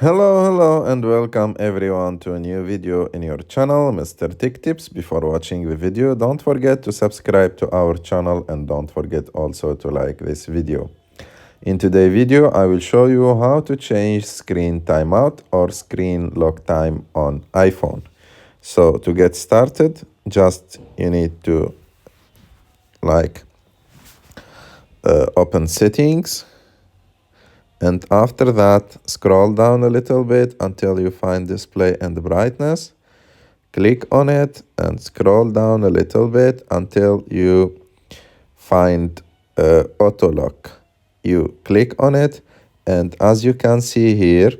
Hello, and welcome everyone to a new video in your channel, Mr. Tech Tips. Before watching the video, don't forget to subscribe to our channel and don't forget also to like this video. In today's video, I will show you how to change screen timeout or screen lock time on iPhone. So to get started, just you need to open settings. And after that, scroll down a little bit until you find display and brightness. Click on it and scroll down a little bit until you find auto lock. You click on it, and as you can see here,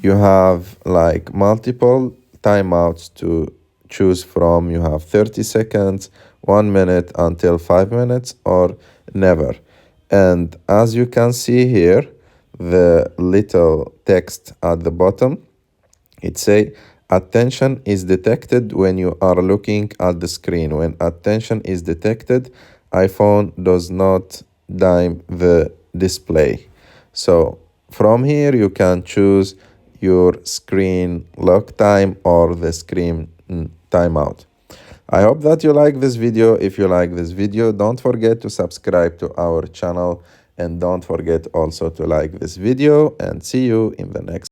you have like multiple timeouts to choose from. You have 30 seconds, 1 minute until 5 minutes, or never. And as you can see here, the little text at the bottom, it say attention is detected when you are looking at the screen. When attention is detected, iPhone does not dim the display. So from here you can choose your screen lock time or the screen timeout. I hope that you like this video. If you like this video, don't forget to subscribe to our channel and don't forget also to like this video, and see you in the next